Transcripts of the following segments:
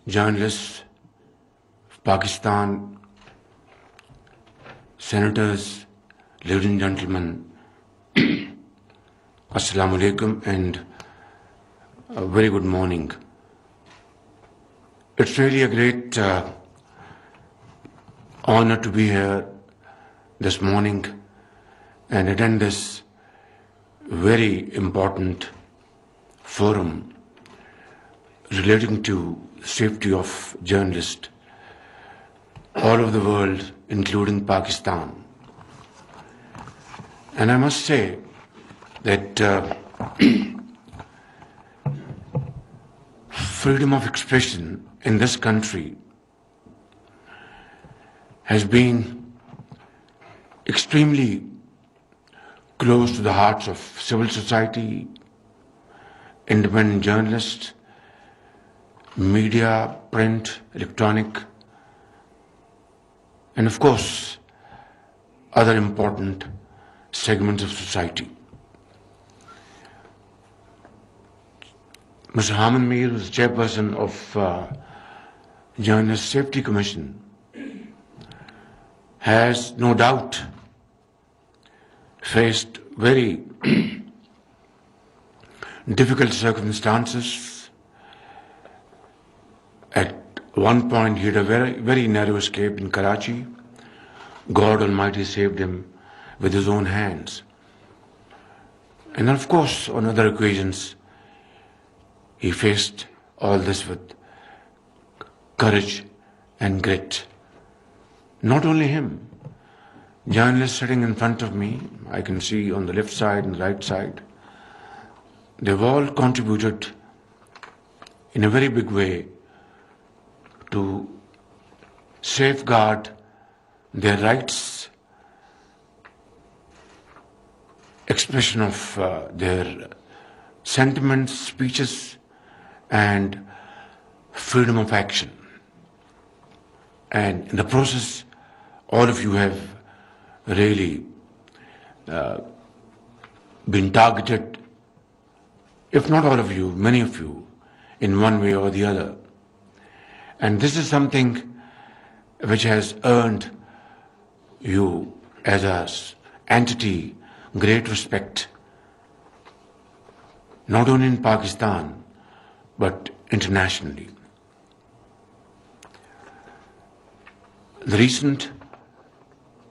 journalists of Pakistan, senators, ladies and gentlemen, Assalamu alaikum and a very good morning. It's really a great honor to be here this morning and attend this very important forum relating to safety of journalists all over the world, including Pakistan. And I must say that freedom of expression in this country has been extremely close to the hearts of civil society, independent journalists, media, print, electronic, and of course, other important segments of society. Mr. Hamid Mir, who is chairperson of Journalist Safety Commission, has no doubt faced very difficult circumstances. At one point, he had a very narrow escape in Karachi. God Almighty saved him with his own hands. And of course, on other occasions, he faced all this with courage and grit. Not only him, journalists sitting in front of me, I can see on the left side and the right side, they've all contributed in a very big way to safeguard their rights, expression of their sentiments, speeches, and freedom of action. And in the process, all of you have really been targeted, if not all of you, many of you, in one way or the other. And this is something which has earned you as an entity great respect, not only in Pakistan, but internationally. The recent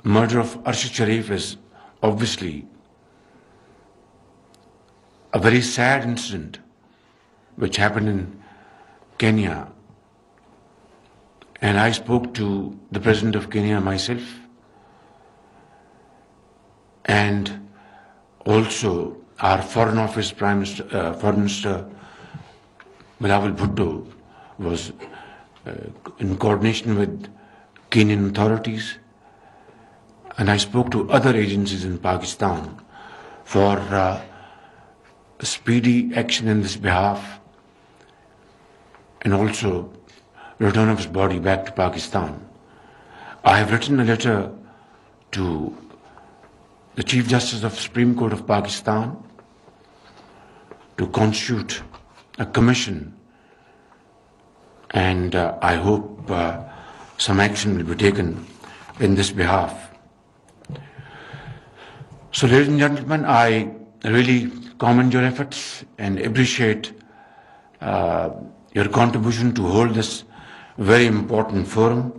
murder of Shehbaz Sharif is obviously a very sad incident which happened in Kenya. And I spoke to the President of Kenya myself, and also our Foreign Office Foreign Minister Bilawal Bhutto was in coordination with Kenyan authorities, and I spoke to other agencies in Pakistan for speedy action in this behalf, and also return of his body back to Pakistan. I have written a letter to the Chief Justice of the Supreme Court of Pakistan to constitute a commission, and I hope some action will be taken in this behalf. So, ladies and gentlemen, I really commend your efforts and appreciate your contribution to hold this very important forum.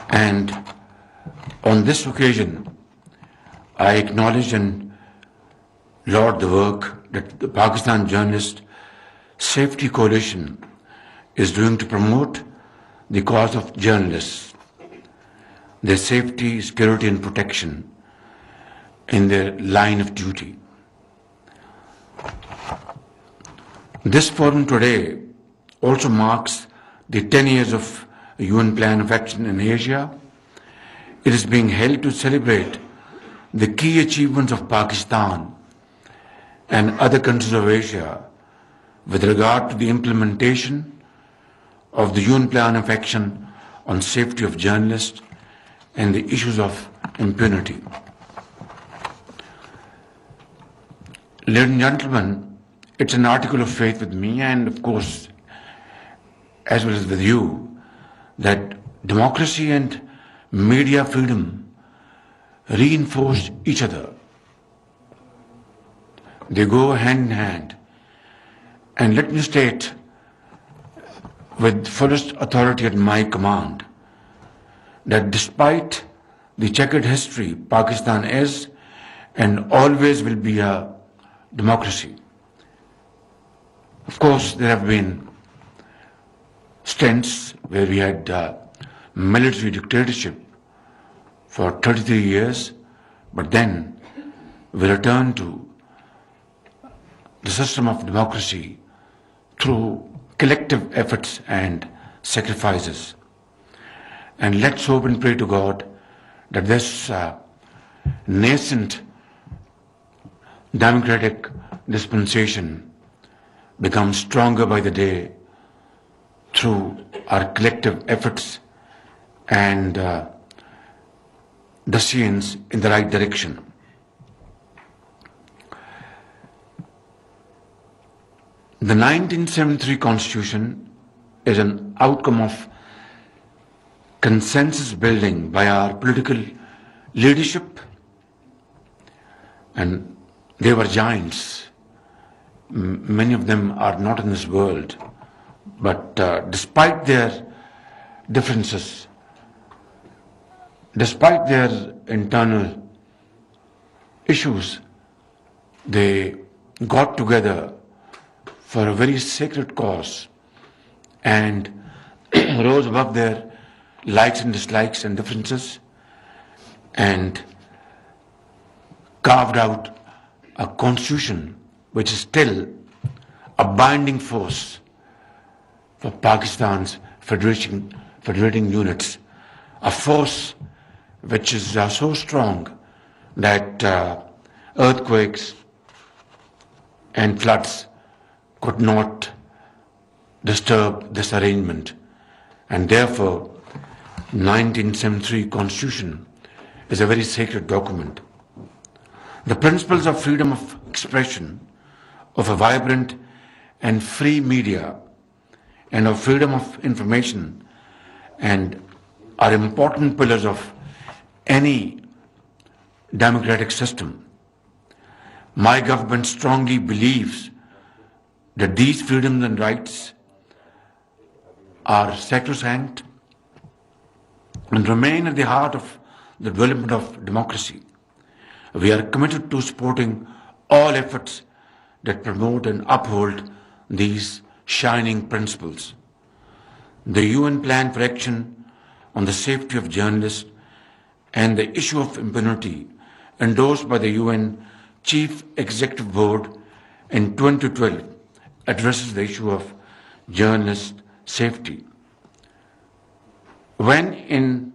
And on this occasion, I acknowledge and laud the work that the Pakistan Journalist Safety Coalition is doing to promote the cause of journalists, their safety, security and protection in their line of duty. This forum today also marks the 10 years of UN Plan of Action in Asia. It is being held to celebrate the key achievements of Pakistan and other countries of Asia with regard to the implementation of the UN Plan of Action on safety of journalists and the issues of impunity. Ladies and gentlemen, it's an article of faith with me, and of course as well as with you, that democracy and media freedom reinforce each other. They go hand in hand. And let me state with fullest authority at my command that despite the checkered history, Pakistan is and always will be a democracy. Of course, there have been stints where we had military dictatorship for 33 years, but then we returned to the system of democracy through collective efforts and sacrifices. And let's hope and pray to God that this nascent democratic dispensation becomes stronger by the day through our collective efforts and decisions in the right direction. The 1973 Constitution is an outcome of consensus building by our political leadership, and they were giants. Many of them are not in this world, but despite their differences, despite their internal issues, they got together for a very sacred cause and rose above their likes and dislikes and differences and carved out a constitution which is still a binding force for Pakistan's federating units, a force which is so strong that earthquakes and floods could not disturb this arrangement, and therefore 1973 Constitution is a very sacred document. The principles of freedom of expression, of a vibrant and free media, and of freedom of information and are important pillars of any democratic system. My government strongly believes that these freedoms and rights are sacrosanct and remain at the heart of the development of democracy. We are committed to supporting all efforts that promote and uphold these shining principles. The UN Plan for Action on the Safety of Journalists and the issue of impunity, endorsed by the UN Chief Executive Board in 2012, addresses the issue of journalist safety. When in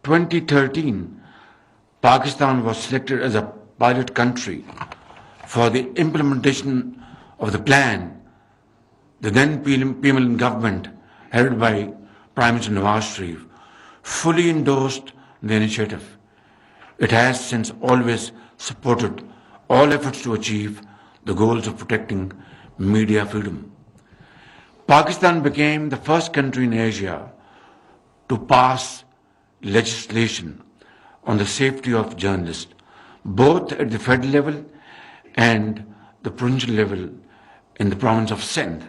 2013, Pakistan was selected as a pilot country for the implementation of the plan, the then PML government, headed by Prime Minister Nawaz Sharif, fully endorsed the initiative. It has since always supported all efforts to achieve the goals of protecting media freedom. Pakistan became the first country in Asia to pass legislation on the safety of journalists, both at the federal level and the provincial level in the province of Sindh.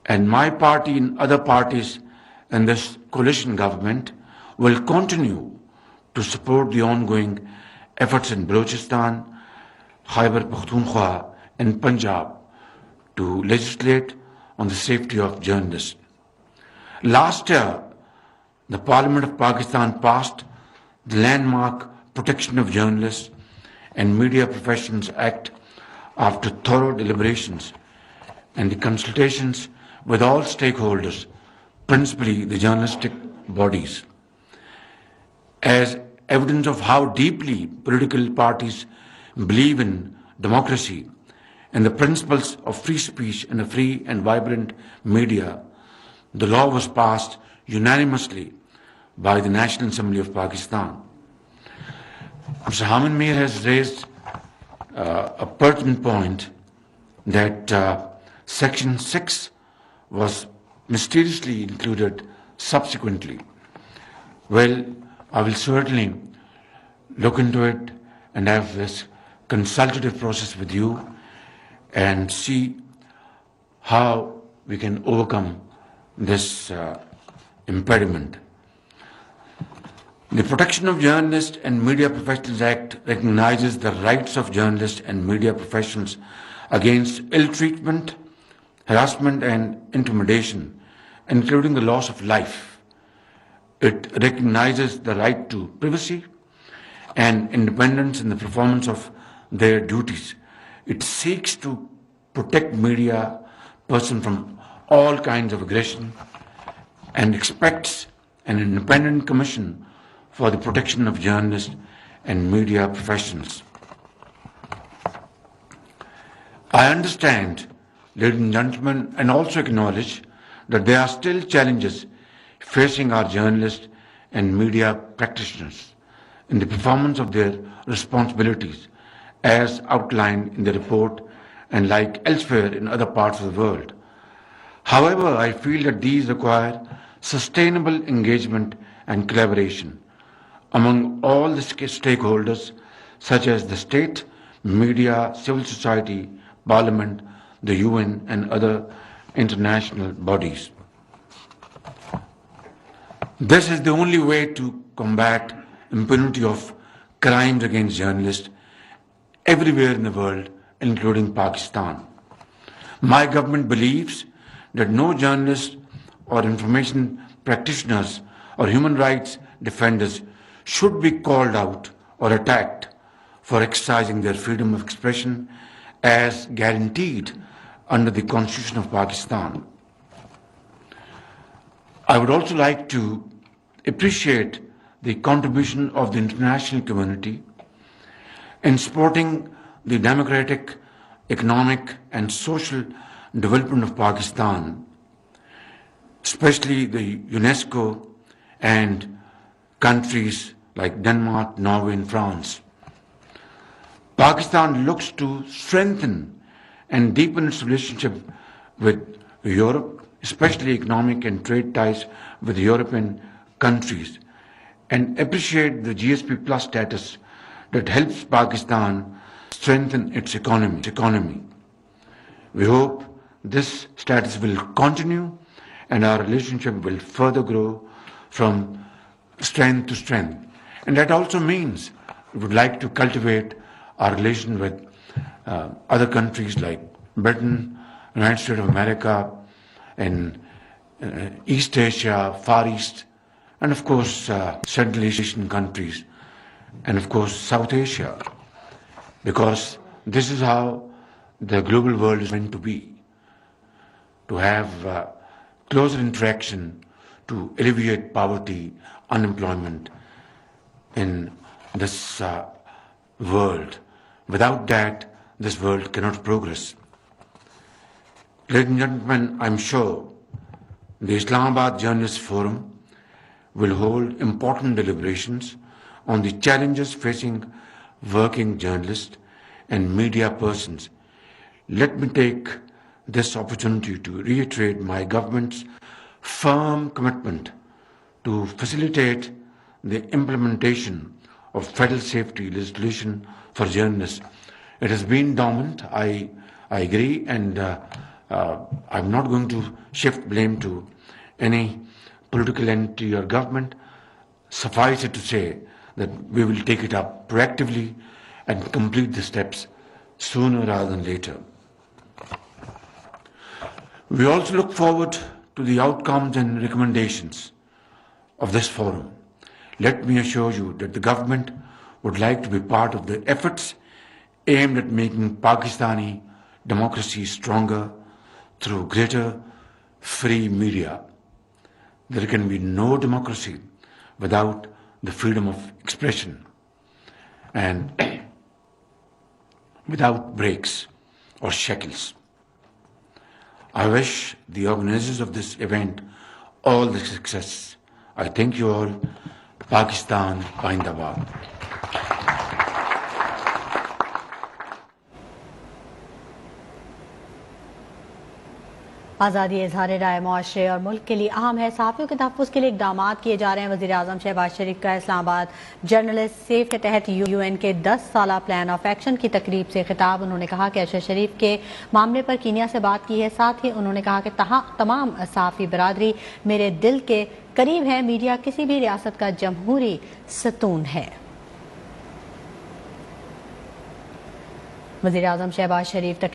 And my party and other parties in this coalition government will continue to support the ongoing efforts in Balochistan, Khyber Pakhtunkhwa and Punjab to legislate on the safety of journalists. Last year, the Parliament of Pakistan passed the landmark Protection of Journalists and Media Professionals Act after thorough deliberations and the consultations with all stakeholders, principally the journalistic bodies. As evidence of how deeply political parties believe in democracy and the principles of free speech and a free and vibrant media, the law was passed unanimously by the National Assembly of Pakistan. Mr. Haman Mir has raised a pertinent point that Section 6 was mysteriously included subsequently. Well, I will certainly look into it and have this consultative process with you and see how we can overcome this impediment. The Protection of Journalists and Media Professionals Act recognizes the rights of journalists and media professionals against ill treatment, harassment and intimidation, including the loss of life. It recognizes the right to privacy and independence in the performance of their duties. It seeks to protect media persons from all kinds of aggression and expects an independent commission for the protection of journalists and media professionals. I understand, ladies and gentlemen, and also acknowledge that there are still challenges facing our journalists and media practitioners in the performance of their responsibilities as outlined in the report and like elsewhere in other parts of the world. However, I feel that these require sustainable engagement and collaboration among all the stakeholders such as the state, media, civil society, parliament, the UN and other international bodies. This is the only way to combat impunity of crimes against journalists everywhere in the world, including Pakistan. My government believes that no journalists or information practitioners or human rights defenders should be called out or attacked for exercising their freedom of expression as guaranteed under the Constitution of Pakistan. I would also like to appreciate the contribution of the international community in supporting the democratic, economic and social development of Pakistan, especially the UNESCO and countries like Denmark, Norway and France. Pakistan looks to strengthen and deepen its relationship with Europe, especially economic and trade ties with European countries, and appreciate the GSP Plus status that helps Pakistan strengthen its economy. We hope this status will continue and our relationship will further grow from strength to strength. And that also means we would like to cultivate our relation with other countries like Britain, United States of America, and East Asia, Far East, and of course Central Asian countries, and of course South Asia, because this is how the global world is meant to be, to have closer interaction to alleviate poverty, unemployment in this world. Without that, this world cannot progress. Ladies and gentlemen, I'm sure the Islamabad Journalists Forum will hold important deliberations on the challenges facing working journalists and media persons. Let me take this opportunity to reiterate my government's firm commitment to facilitate the implementation of federal safety legislation for journalists. It has been dormant, I agree, and I'm not going to shift blame to any political entity or government. Suffice it to say that we will take it up proactively and complete the steps sooner rather than later. We also look forward to the outcomes and recommendations of this forum. Let me assure you that the government would like to be part of the efforts aimed at making Pakistani democracy stronger through greater free media. There can be no democracy without the freedom of expression and without breaks or shackles. I wish the organizers of this event all the success. I thank you all. Pakistan, Zindabad. आज़ादी इज़हार राय मुआशरे और मुल्क के लिए अहम है। सहाफ़ियों के तहफ़्फ़ुज़ के लिए इक़दामात किए जा रहे हैं। वज़ीर आज़म शहबाज शरीफ का इस्लामाबाद जर्नलिस्ट सेफ के तहत UN के 10 साला प्लान ऑफ एक्शन की तकरीब से खिताब। उन्होंने कहा कि अशर शरीफ के मामले पर कीनिया से बात की है। साथ ही उन्होंने कहा कि तमाम सहाफ़ी बरादरी मेरे दिल के करीब है। मीडिया किसी भी रियासत का जमहूरी सतून है। वज़ीर आज़म शहबाज शरीफ